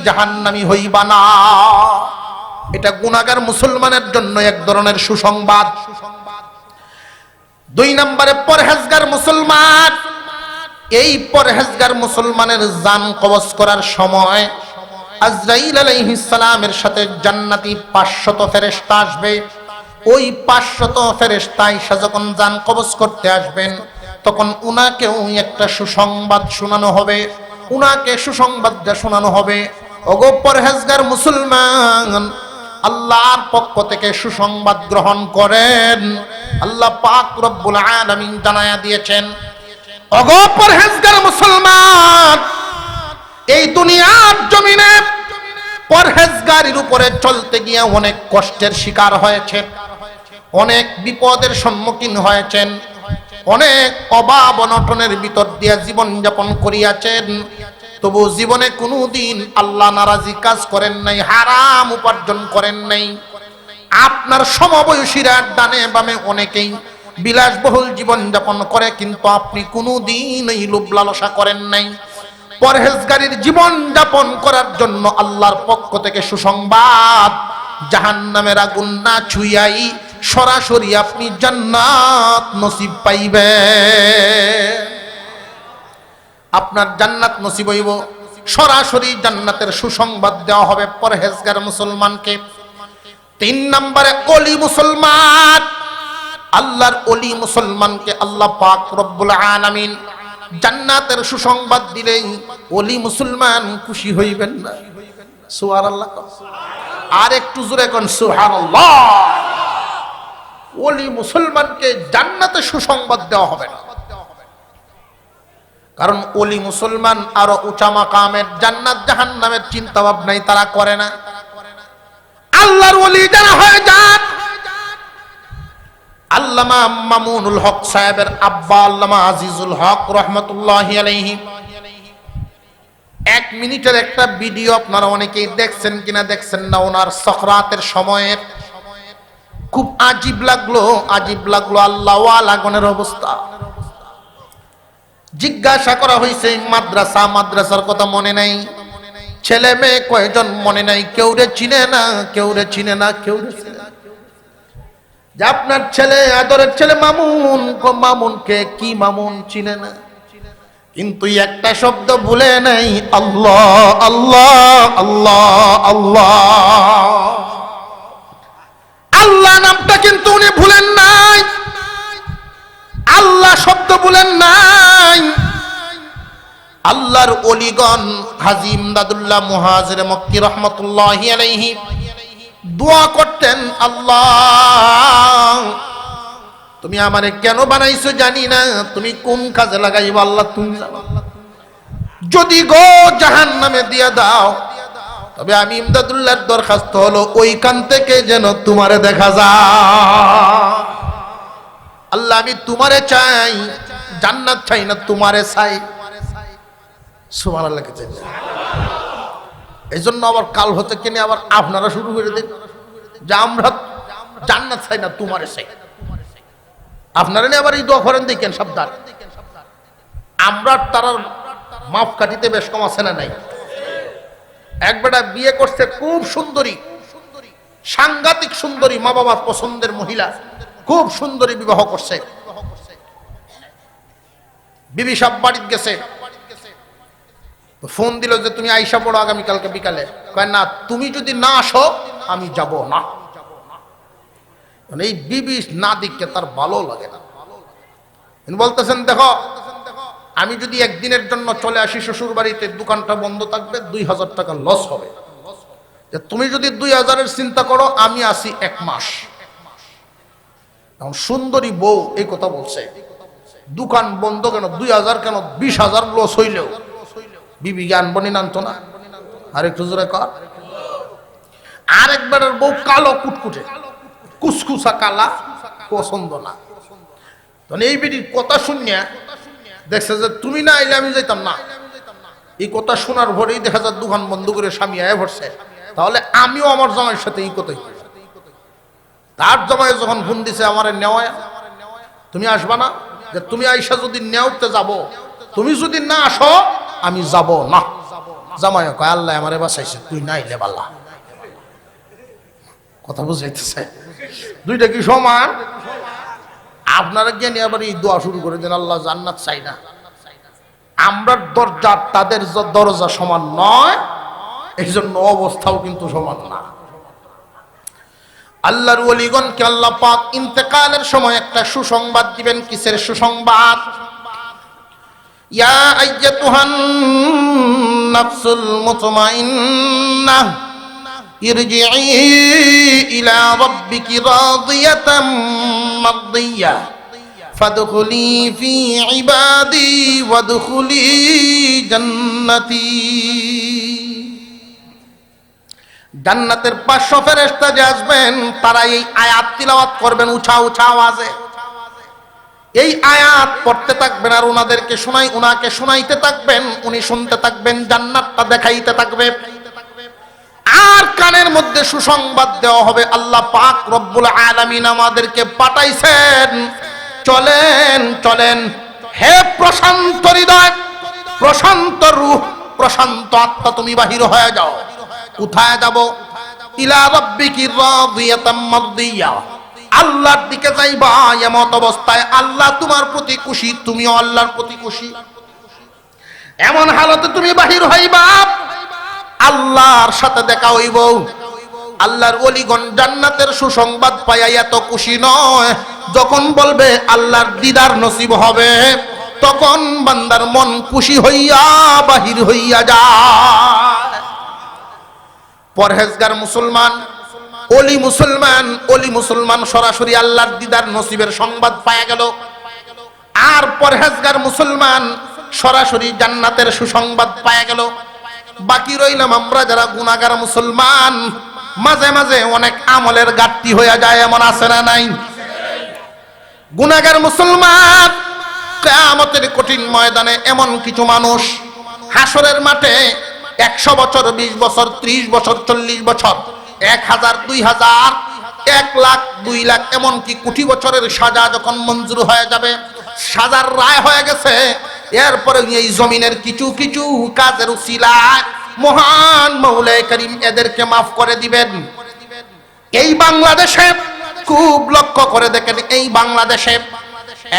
জাহান্নামী হইবা না। এটা গুনাহগার মুসলমানের জন্য এক ধরনের সুসংবাদ। 2 নম্বরে পরহেজগার মুসলমান। এই পরহেজগার মুসলমানের জান কবজ করার সময় আজরাইল আলাইহিস সালামের সাথে জান্নাতি 500 ফেরেশতা আসবে। ওই 500 ফেরেশতা এসে যখন জান কবজ করতে আসবেন, তখন উনাকেও একটা সুসংবাদ শোনানো হবে। উনাকে সুসংবাদটা শোনানো হবে, ওগো পরহেজগার মুসলমান, আল্লাহর পক্ষ থেকে সুসংবাদ গ্রহণ করেন। আল্লাহ পাক রব্বুল আলামিন জানায়া দিয়েছেন, ওগো পরহেজগার মুসলমান, এই দুনিয়ার জমিনে পরহেজগারির উপরে চলতে গিয়ে অনেক কষ্টের শিকার হয়েছে, অনেক বিপদের সম্মুখীন হয়েছেন, অনেক অভাব অনটনের ভিতর দিয়ে জীবন যাপন করিয়াছেন। তবু জীবনে কোনোদিন আল্লাহ নারাজি কাজ করেন নাই, হারাম উপার্জন করেন নাই। আপনার সমবয়সীরা ডানে বামে অনেকেই বিলাসবহুল জীবন যাপন করে, কিন্তু আপনি কোনোদিন এই লোভ লালসা করেন নাই। পরহেজগারীর জীবন যাপন করার জন্য আল্লাহর পক্ষ থেকে সুসংবাদ, জাহান্নামের আগুন না ছুঁয়াই সরাসরি আপনি জান্নাত নসিব পাইবেন। আপনার জান্নাত নসিব হইব, সরাসরি জান্নাতের সুসংবাদ দেওয়া হবে পরহেজগার মুসলমানকে। 3 নম্বরে ওলি মুসলমান, আল্লাহর ওলি মুসলমানকে আল্লাহ পাক রব্বুল আলামিন জান্নাতের সুসংবাদ দিলেই ওলি মুসলমান খুশি হইবেন না? সুবহানাল্লাহ। আর একটু জোরে কোন সুবহানাল্লাহ। ওলি মুসলমানকে জান্নাতের সুসংবাদ দেওয়া হবে না, কারণ ওলি মুসলমান আরো উঁচা মাকামের জান্নাত জাহান্নামের চিন্তা ভাবনাই তারা করে না। আল্লাহর ওলি যারা হয়ে যান, আল্লামা মামুনুল হক সাহেবের আব্বা আল্লামা আজিজুল হক রহমতুল্লাহি আলাইহি, 1 মিনিটের একটা ভিডিও আপনারা অনেকেই দেখছেন কিনা দেখছেন না, ওনার সকরাতের সময়ের খুব আজীব লাগলো আল্লাহ ওয়ালাগণের অবস্থা। জিজ্ঞাসা করা হয়েছে মাদ্রাসার কথা মনে নাই, ছেলে মেয়ে কয়জন মনে নাই, কেউ রে চিনে না, কেউ রে চিনে না। যে আপনার ছেলে, আদরের ছেলে মামুন, মামুনকে কি মামুন চিনে না, কিন্তু একটা শব্দ ভুলে নাই, আল্লাহ আল্লাহ আল্লাহ আল্লাহ। আল্লাহ নামটা কিন্তু উনি ভুলেন নাই, আল্লাহ শব্দ ভুলেন নাই। আল্লাহর ওলিগণ হাজী ইমদাদুল্লাহ মুহাজির মক্কি রহমতুল্লাহি আলাইহি দোয়া করতেন, আল্লাহ তুমি আমারে কেন বানাইছো জানি না, তুমি কোন কাজে লাগাইবা আল্লাহ তুমি জানো। যদি গো জাহান্নামে দিয়া দাও, তবে আমি ইমদাদুল্লাহর দরখাস্ত হলো ওইখান থেকে যেন তোমারে দেখা যায়। আল্লাহ আমি তোমারে চাই, জান্নাত চাই না, তোমারে চাই। সুবহানাল্লাহ। এই জন্য আবার কাল হতে কিনে আবার আপনারা শুরু করে দিন যে আমরা জান্নাত চাই না, তোমারে চাই। আপনারা নিয়ে আবার এই দোয়া করেন, দেখেন সাবধান, আমরা তার মাপ কাটিতে বেশ কম আছে না নাই। এক বেটা বিয়ে করছে, খুব সুন্দরী, সাংঘাতিক সুন্দরী, মা বাবার পছন্দের মহিলা, খুব সুন্দরী, বিবাহ করছে। বিবি সাহেব বাড়িতে গেছে, ফোন দিল যে তুমি আইসা পড়ো আগামীকালকে বিকালে। কয় না, তুমি যদি না আসো আমি যাব না। এই বিবি না দিকে তার ভালো লাগে না। বলতেছেন দেখো, আমি যদি একদিনের জন্য চলে আসি শ্বশুর বাড়িতে, দোকানটা বন্ধ থাকবে, 2000 টাকা লস হবে। তুমি যদি 2000-এর চিন্তা করো, আমি আসি 1 মাস। এখন সুন্দরী বউ এই কথা বলছে, দোকান বন্ধ কেন, 2000 কেন, 20,000 লস হইলেও বিবি জ্ঞান বনি নানতো না। আর একটু জোরে কর। আরেকবারের বউ কালো কুটকুটে, কুসকুসা কালা, পছন্দ না। এই বিটির কথা শুনিয়া দেখছে যে তুমি না আইলে আমি যাইতাম না। এই কথা শোনার পরেই দেখা যায় দোকান বন্ধ করে স্বামী আয় ভরছে। তাহলে আমিও আমার জামাইয়ের সাথে এই কথাই, তার জামাই যখন ফোন দিছে আমার নেওয়া, তুমি আসবা না, যে তুমি আইসা যদি নেওতে যাব, তুমি যদি না আসো আমি যাব না। জামাই কয় আল্লাহ আমারে বাঁচাইছে, তুই না আইলে বাল্লা। কথা বুঝাইতেছে, দুইটা কি সমান? আপনারা জ্ঞানী আবার এই দোয়া শুরু করে দেন, আল্লাহ জান্নাত চাই না। আমরা দরজা, তাদের দরজা সমান নয়, এই জন্য অবস্থাও কিন্তু সমান না। আল্লাহর ওলিগণকে আল্লাহ পাক ইন্তেকালের সময় একটা সুসংবাদ দিবেন। কিসের সুসংবাদ? ইয়া আইয়াতুহান নাফসুল মুতমাইন্নাহ ইরজিই ইলা রাব্বিকি রাদিয়াতাম মারদিয়া ফাদখুলি ফি ইবাদি ওয়াদখুলি জান্নাতি। জান্নাতের 500 ফেরেশতা যে আসবেন, তারা এই আয়াত তিলাওয়াত করবেন উঁচা উঁচা আওয়াজে। এই আয়াত পড়তে থাকবেন আর ওনাদেরকে ওনাকে শোনাইতে থাকবেন, উনি শুনতে থাকবেন, জান্নাতটা দেখাইতে থাকবে। আর কানের মধ্যে সুসংবাদ দেওয়া হবে, আল্লাহ পাক রব্বুল আলামিন আমাদেরকে পাঠাইছেন, চলেন চলেন হে প্রশান্ত হৃদয়, প্রশান্ত রূহ, প্রশান্ত আত্মা, তুমি বাহির হয়ে যাও। কোথায় যাব? ইলা রাব্বিকি রাদিয়াতাম মারদিয়া, আল্লাহর দিকে যাইবা এমত অবস্থায় আল্লাহ তোমার প্রতি খুশি, তুমিও আল্লাহর প্রতি খুশি। এমন হালতে তুমি বাহির হইবা, আল্লাহর সাথে দেখা হইব। আল্লাহর ওলিগণ জান্নাতের সুসংবাদ পাইয়া এত খুশি নয়, যখন বলবে আল্লাহর দিদার নসিব হবে, তখন বান্দার মন খুশি হইয়া বাহির হইয়া যায়। পরহেজগার মুসলমান, ওলি মুসলমান, ওলি মুসলমান সরাসরি আল্লাহর দিদার নসিবের সংবাদ পাওয়া গেল। আর পরহেজগার মুসলমান সরাসরি জান্নাতের সুসংবাদ পাওয়া গেল। বাকি রইলাম আমরা যারা গুনাহগার মুসলমান, মাঝে মাঝে অনেক আমলের ঘাটতি হয়ে যায়, এমন আছে না নাই? গুনাহগার মুসলমান কিয়ামতের কঠিন ময়দানে এমন কিছু মানুষ হাসরের মাঠে 100 বছর, 20 বছর, 30 বছর, 40 বছর, 1000, 2000, 1 লাখ, 2 লাখ, এমনকি কোটি বছরের সাজা যখন মঞ্জুর হয়ে যাবে, সাজার রায় হয়ে গেছে, এরপরে এই জমিনের কিছু কিছু কাজের উসিলায় মহান মৌলা করিম এদেরকে মাফ করে দিবেন। এই বাংলাদেশে খুব লক্ষ্য করে দেখেন, এই বাংলাদেশে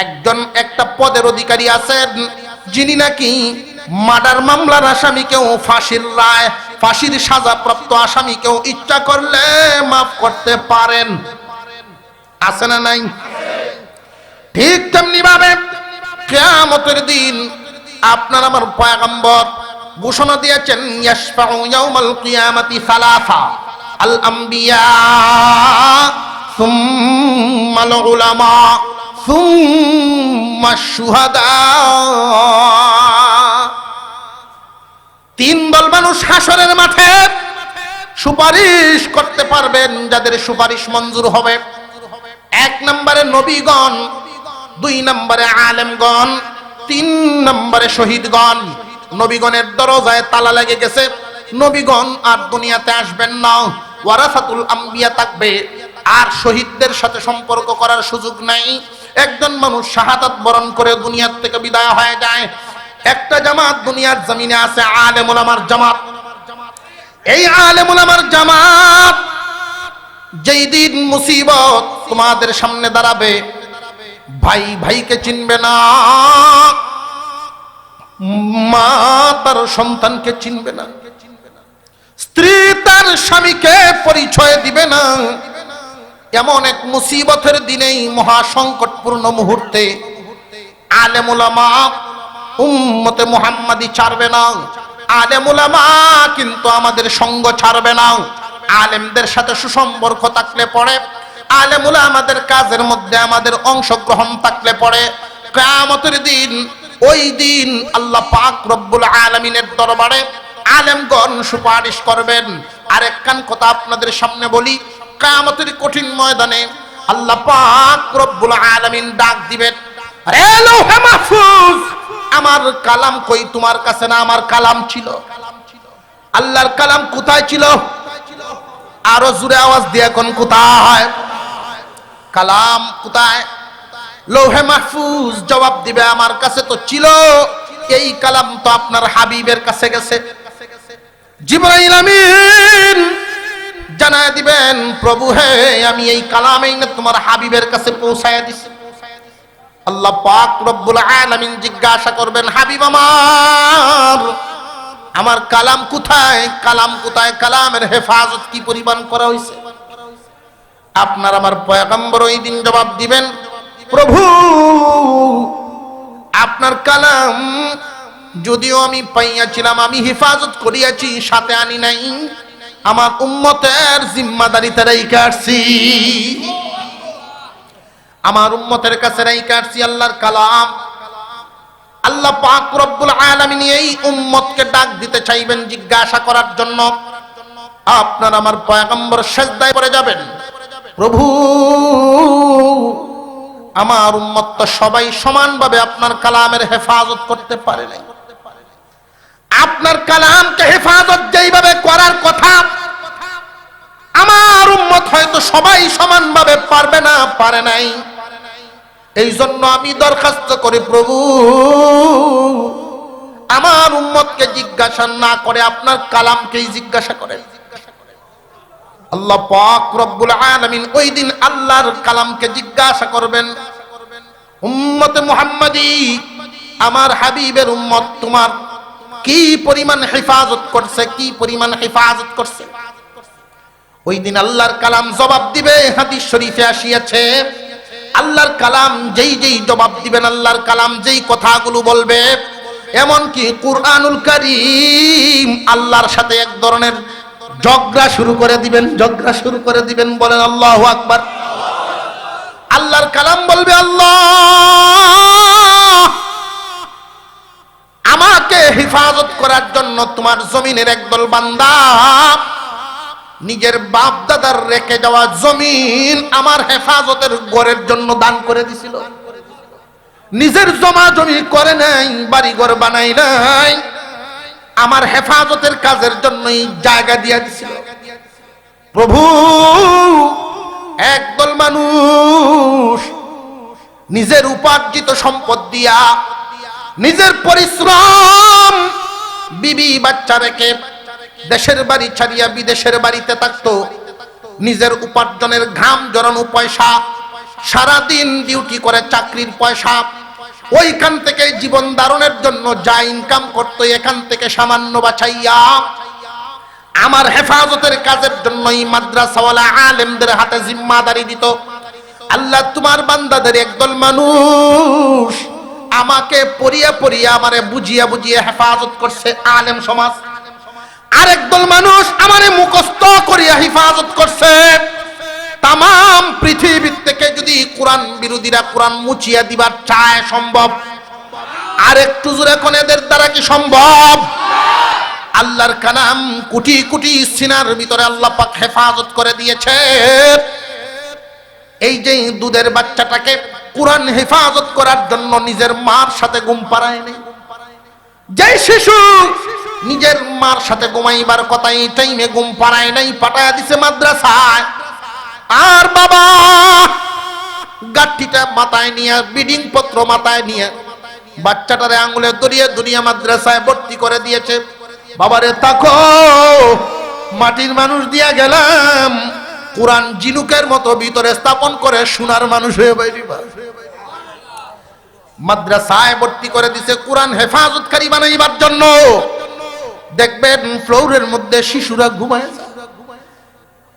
একজন একটা পদের অধিকারী আছেন, যিনি নাকি মার্ডার মামলার আসামিকেও ফাঁসির রায়, ফাঁসির সাজাপ্রাপ্ত আসামিকেও ইচ্ছা করলে মাফ করতে পারেন। আছে না নাই? ঠিক তেমনি ভাবে কিয়ামতের দিন আপনার আমার পয়গম্বর ঘোষণা দিয়েছেন, ইয়াশফাউ ইয়াউমাল কিয়ামাতি সালাসা, আল আম্বিয়া সুম্মাল উলামা সুম্মাশ শুহাদা। 3 দল মানুষ হাসরের মাঠে সুপারিশ করতে পারবেন, যাদের সুপারিশ মঞ্জুর হবে। 1 নম্বরে নবীগণ, 2 নম্বরে আলেমগণ, 3 নম্বরে শহীদগণ। নবীগণের দরজায় তালা লেগে গেছে, নবীগণ আর দুনিয়াতে আসবেন না, ওয়ারাসাতুল আম্বিয়া থাকবে, আর শহীদদের সাথে সম্পর্ক করার সুযোগ নাই। একজন মানুষ শাহাদাত বরণ করে দুনিয়ার থেকে বিদায় হয়ে যায়। একটা জামাত দুনিয়ার জমিনে আছে, আলেম উলামার জামাত। এই আলেম উলামার জামাত যেই দিন মুসিবত তোমাদের সামনে দাঁড়াবে, ভাই ভাইকে চিনবে না, মা তার সন্তানকে চিনবে না, স্ত্রী তার স্বামীকে পরিচয় দিবে না। এমন এক মুসিবতের দিনেই, মহা সংকটপূর্ণ মুহূর্তে আলেম উলামা উম্মতে মুহাম্মাদি ছাড়বে না। আলেম উলামা কিন্তু আমাদের সঙ্গ ছাড়বে না। আলেমদের সাথে সুসম্পর্ক থাকলে পড়ে, আলেম উলামাদের কাজের মধ্যে আমাদের অংশগ্রহণ থাকলে পড়ে, কিয়ামতের দিন, ওই দিন আল্লাহ পাক রব্বুল আলামিনের দরবারে আলেমগণ সুপারিশ করবেন। আরেকখান কথা আপনাদের সামনে বলি, কিয়ামতের কঠিন ময়দানে আল্লাহ পাক রব্বুল আলামিন ডাক দিবেন, আরে লৌহে মাহফুজ, আমার কালাম কই? তোমার কাছে না আমার কালাম ছিল? আল্লাহর কালাম কোথায় ছিল? আরো জোরে আওয়াজ দিয়ে কোন কোথায়? কালাম কোথায়? লৌহে মাহফুজ জবাব দিবে, আমার কাছে তো ছিল, এই কালাম তো আপনার হাবিবের কাছে গেছে। জিবরাইল আমিন জানায় দিবেন, প্রভু হে, আমি এই কালামই না তোমার হাবিবের কাছে পৌঁছায় দিছি। আল্লাহ পাক রব্বুল আলামিন জিজ্ঞাসা করবেন, হাবিব আমার কালাম কোথায়? কালাম কোথায়? কালামের হেফাজত কি পরিমাণ করা হয়েছে? আপনার আমার পয়গম্বর ওই দিন জবাব দিবেন, প্রভু আপনার কালাম যদিও আমি পাইয়াছিলাম, আমি হেফাজত করিয়াছি, সাথে আনি নাই, আমার উম্মতের জিম্মাদারিতে রেখে আসছি, আমার উম্মতের কাছে রেখে আসছি আল্লাহর কালাম। আল্লাহ পাক রব্বুল আলামিন এই উম্মতকে ডাক দিতে চাইবেন জিজ্ঞাসা করার জন্য। আপনার আমার পয়গম্বর সিজদায় পড়ে যাবেন, প্রভু আমার উম্মত তো সবাই সমানভাবে আপনার কালামের হেফাজত করতে পারে নাই। আপনার কালামকে হেফাজত যেইভাবে করার কথা আমার উম্মত হয়তো সবাই সমানভাবে পারবে না, পারে নাই। এই জন্য আমি দরখাস্ত করি, প্রভু আমার উম্মতকে জিজ্ঞাসা না করে আপনার কালামকেই জিজ্ঞাসা করেন। আল্লাহ পাক রব্বুল আলামিন ওই দিন আল্লাহর কালামকে জিজ্ঞাসা করবেন, উম্মতে মুহাম্মাদি, আমার হাবিবের উম্মত তোমার কি পরিমাণ হেফাজত করছে, কি পরিমাণ হেফাজত করছে। ওই দিন আল্লাহর কালাম জবাব দিবে। হাদিস শরীফে আসিয়াছে, আল্লাহর কালাম যেই যেই জবাব দিবেন, আল্লাহর কালাম যেই কথাগুলো বলবে, এমনকি কুরআনুল কারীম আল্লাহর সাথে এক ধরনের ঝগড়া শুরু করে দিবেন, ঝগড়া শুরু করে দিবেন। বলেন আল্লাহু আকবার। আল্লাহর কালাম বলবে, আল্লাহ আমাকে হেফাজত করার জন্য তোমার জমিনের একদল বান্দা নিজের বাপ দাদার রেখে যাওয়া জমিন আমার হেফাজতের ঘরের জন্য দান করে দিছিল। নিজের জমা জমি করে নাই, বাড়ি ঘর বানাই নাই, আমার হেফাজতের কাজের জন্যই জায়গা দিয়ে দিছিল। প্রভু একদল মানুষ নিজের উপার্জিত সম্পদ দিয়া, নিজের পরিশ্রম, বিবি বাচ্চা রেখে দেশের বাড়ি ছাড়িয়া বিদেশের বাড়িতে থাকতো। নিজের উপার্জনের ঘাম জড়ানো পয়সা, সারাদিন ডিউটি করে চাকরির পয়সা, ওইখান থেকে জীবন ধারণের জন্য যা ইনকাম করতো, এখান থেকে সামান্য বাঁচাইয়া আমার হেফাজতের কাজের জন্যই মাদ্রাসাওয়ালা আলেমদের হাতে জিম্মাদারি দিত। আল্লাহ তোমার বান্দাদের একদল মানুষ আমাকে পড়িয়া পড়িয়া আমারে বুঝিয়া বুঝিয়া হেফাজত করছে আলেম সমাজ। আরেক দল মানুষ আমারে মুখস্থ করিয়া হেফাজত করছে। তামাম পৃথিবীর থেকে যদি কোরআন বিরোধীরা কোরআন মুছিয়া দিবার চায়, সম্ভব? আর একটু জোরে কোন এদের দ্বারা কি সম্ভব? আল্লাহর কালাম কোটি কোটি সিনার ভিতরে আল্লাহ পাক হেফাজত করে দিয়েছে। এই যে দুধের বাচ্চাটাকে কোরআন হেফাজত করার জন্য নিজের মার সাথে ঘুম পাড়ায় নেই। যে শিশু নিজের মার সাথে ঘুমাইবার কথা এই টাইমে ঘুম পাড়ায় নাই, পাঠায় দিছে মাদ্রাসায়। আর বাবা গাঠটিটা মাথায় নিয়ে, বিডিং পত্র মাথায় নিয়ে বাচ্চাটারে আঙুলে দড়িয়ে দড়িয়ে মাদ্রাসায় ভর্তি করে দিয়েছে। বাবারে তাকো, মাটির মানুষ দিয়া গেলাম, কোরআন জিনুকের মতো ভিতরে স্থাপন করে সোনার মানুষ হয়ে বাইরিবা। মাদ্রাসায় ভর্তি করে দিছে কোরআন হেফাজতকারী বানাইবার জন্য। দেখবেন ফ্লোরের মধ্যে শিশুরা ঘুমায়।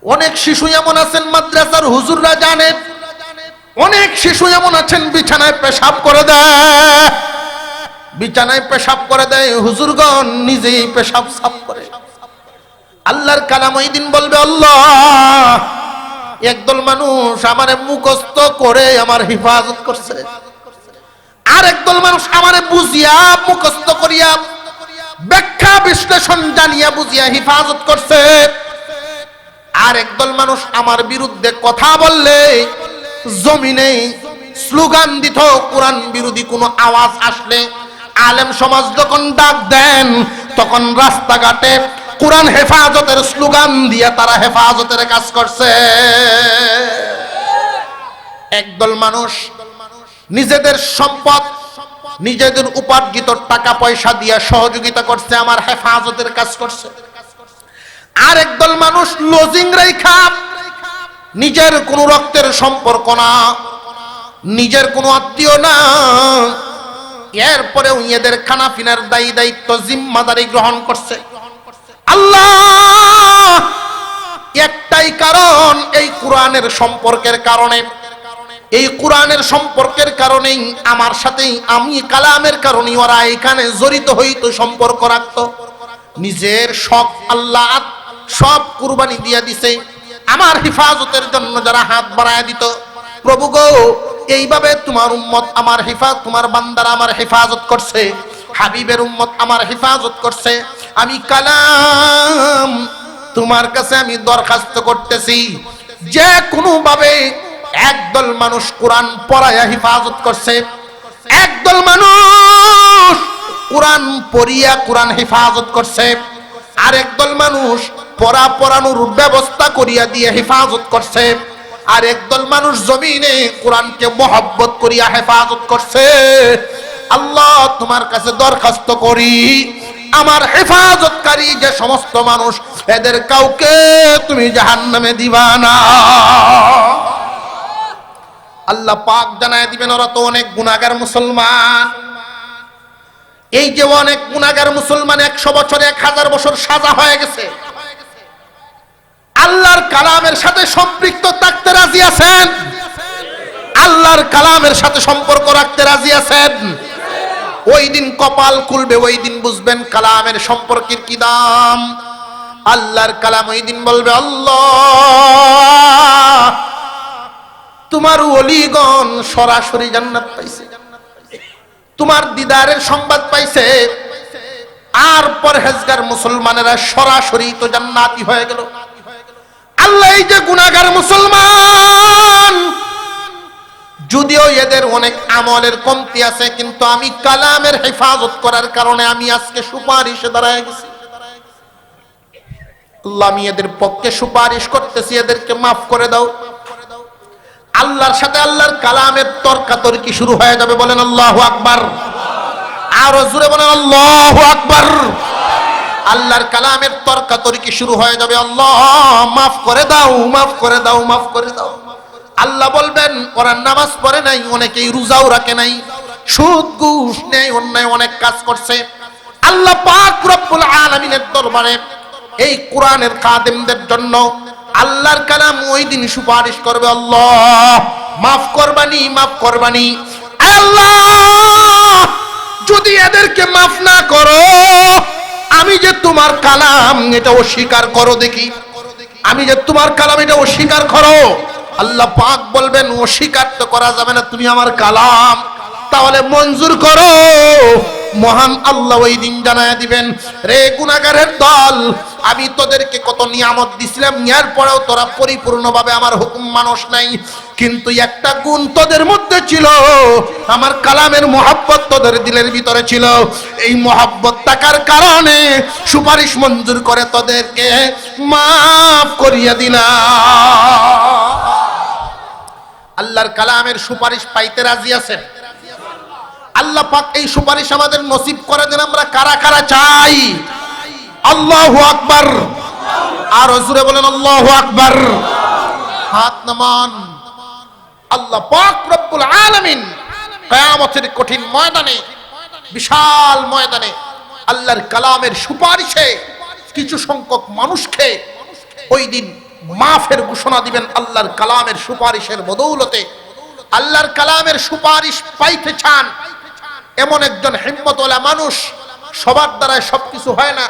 অনেক শিশু এমন আছেন, মাদ্রাসার হুজুররা জানেন, অনেক শিশু এমন আছেন বিছানায় পেশাব করে দেয়, বিছানায় পেশাব করে দেয়, হুজুরগণ নিজেই পেশাব সাফ করে। আল্লাহর কালাম ওই দিন বলবে, আল্লাহ একদল মানুষ আমারে মুখস্থ করে আমার হেফাজত করছে, আর একদল মানুষ আমারে বুঝিয়া মুখস্থ করিয়া ব্যাখ্যা বিশ্লেষণ জানিয়া বুঝিয়া হেফাজত করছে। আর একদল মানুষ আমার বিরুদ্ধে কথা বললে জমিনে স্লোগান দিত, কোরআন বিরোধী কোনো আওয়াজ আসলে আলেম সমাজ যখন ডাক দেন তখন রাস্তাঘাটে কোরআন হেফাজতের স্লোগান দিয়ে তারা হেফাজতের কাজ করছে। একদল মানুষ নিজেদের সম্পদ, নিজেদের উপার্জিত টাকা পয়সা দিয়ে সহযোগিতা করছে, আমার হেফাজতের কাজ করছে। আর একদল মানুষ লজিং রেখা, নিজের কোনো রক্তের সম্পর্ক না, নিজের কোনো আত্মীয় না, এরপরেও এদের খানা পিনার দায়ী দায়িত্ব জিম্মাদারি গ্রহণ করছে। আল্লাহ একটাই কারণ, এই কোরআনের সম্পর্কের কারণে, এই কোরআনের সম্পর্কের কারণেই আমার সাথেই, আমি কালামের কারণে ওরা এখানে জড়িত হইতো, সম্পর্ক রাখতো। নিজের শখ আল্লাহ সব কুরবানি দিয়ে দিছে আমার হেফাজতের জন্য। যারা হাত বাড়ায় দিত, প্রভু গো এইভাবে তোমার উম্মত আমার হেফাজত, তোমার বান্দারা আমার হেফাজত করছে, হাবিবের উম্মত আমার হেফাজত করছে। আমি কালাম তোমার কাছে আমি দরখাস্ত করতেছি, যে কোনো ভাবে একদল মানুষ কোরআন পড়ায়া হেফাজত করছে, একদল মানুষ কোরআন পড়িয়া কোরআন হেফাজত করছে, আর একদল মানুষ পড়ানোর ব্যবস্থা করিয়া দিয়ে হেফাজত করছে, আর একদল মানুষ জমিনে কোরআনকে মহব্বত করিয়া হেফাজত করছে। আল্লাহ তোমার কাছে দরখাস্ত করি, আমার হেফাজতকারী যে সমস্ত মানুষ, এদের কাউকে তুমি জাহান্নামে দিবা না। আল্লাহ পাক জানায় দিবেন ওরা তো অনেক গুনাহগার মুসলমান। এই যে অনেক গুনাহগার মুসলমান 100 বছর 1000 বছর সাজা হয়ে গেছে, আল্লাহর কালামের সাথে সম্পৃক্ত থাকতে রাজি আছেন? আল্লাহর কালামের সাথে সম্পর্ক রাখতে রাজি আছেন? ওই দিন কপাল খুলবে, ওই দিন বুঝবেন কালামের সম্পর্কের কি দাম। আল্লাহর কালাম ওই দিন বলবে, আল্লাহ তোমার ওলিগণ সরাসরি জান্নাত পাইছে, তোমার দিদারের সংবাদ পাইছে, আর পরহেজগার মুসলমানেরা সরাসরি তো জান্নাতি হয়ে গেল। আল্লাহ এই যে গুনাহগার মুসলমান, যদিও এদের অনেক আমলের কমতি আছে, কিন্তু আমি কালামের হেফাজত করার কারণে আমি আজকে সুপারিশে দাঁড়ায় গেছি। আল্লাহ আমি এদের পক্ষে সুপারিশ করতেছি, এদেরকে মাফ করে দাও। আল্লাহর সাথে আল্লাহর কালামের তর্কাতর্কি শুরু হয়ে যাবে। বলেন আল্লাহু আকবার। আরো জোরে বলেন আল্লাহু আকবার। আল্লাহর কালামের তর্কাতর্কি শুরু হয়ে যাবে। আল্লাহ মাফ করে দাও, মাফ করে দাও, মাফ করে দাও। আল্লাহ বলবেন ওরা নামাজ পড়ে নাই, অনেকেই রোজাও রাখে নাই, সুদ ঘুষ নেয়, অন্যায় অনেক কাজ করছে। আল্লাহ পাক রব্বুল আলামিনের দরবারে এই কোরআনের খাদেমদের জন্য আল্লাহর কালাম ওই দিন সুপারিশ করবে, আল্লাহ মাফ করবানি, মাফ করবানি। আল্লাহ যদি এদেরকে মাফ না করো, আমি যে তোমার কালাম এটা অস্বীকার করো দেখি, আমি যে তোমার কালাম এটা অস্বীকার করো। আল্লাহ পাক বলবেন অস্বীকার তো করা যাবে না, তুমি আমার কালাম তাহলে মঞ্জুর করো। মহান আল্লাহ ওই দিন জানায় দিবেন, রে গুনাহগারের দল, আমি তোদেরকে কত নিয়ামত দিছিলাম, এর পরেও তোরা পরিপূর্ণভাবে আমার হুকুম মানুষ নাই, কিন্তু একটা গুণ তোদের মধ্যে ছিল, আমার কালামের মহব্বত তোদের দিলের ভিতরে ছিল। এই মহব্বত থাকার কারণে সুপারিশ মঞ্জুর করে তোদেরকে মাফ করিয়া দিলাম। আল্লাহর কালামের সুপারিশ পাইতে রাজি আছেন? আল্লাহ পাক এই সুপারিশ আমাদের নসিব করে দেন। আমরা কারা কারা চাই? আল্লাহু আকবার। আর জোরে বলেন আল্লাহু আকবার। হাত নামান। আল্লাহ পাক রব্বুল আলামিন কিয়ামতের কঠিন ময়দানে, বিশাল ময়দানে আল্লাহর কালামের সুপারিশে কিছু সংখ্যক মানুষকে ওই দিন মাফের ঘোষণা দিবেন আল্লাহর কালামের সুপারিশের বদৌলতে। আল্লাহর কালামের সুপারিশ পাইতে চান এমন একজন হিম্মতওয়ালা মানুষ, সবার দ্বারা সবকিছু হয় না,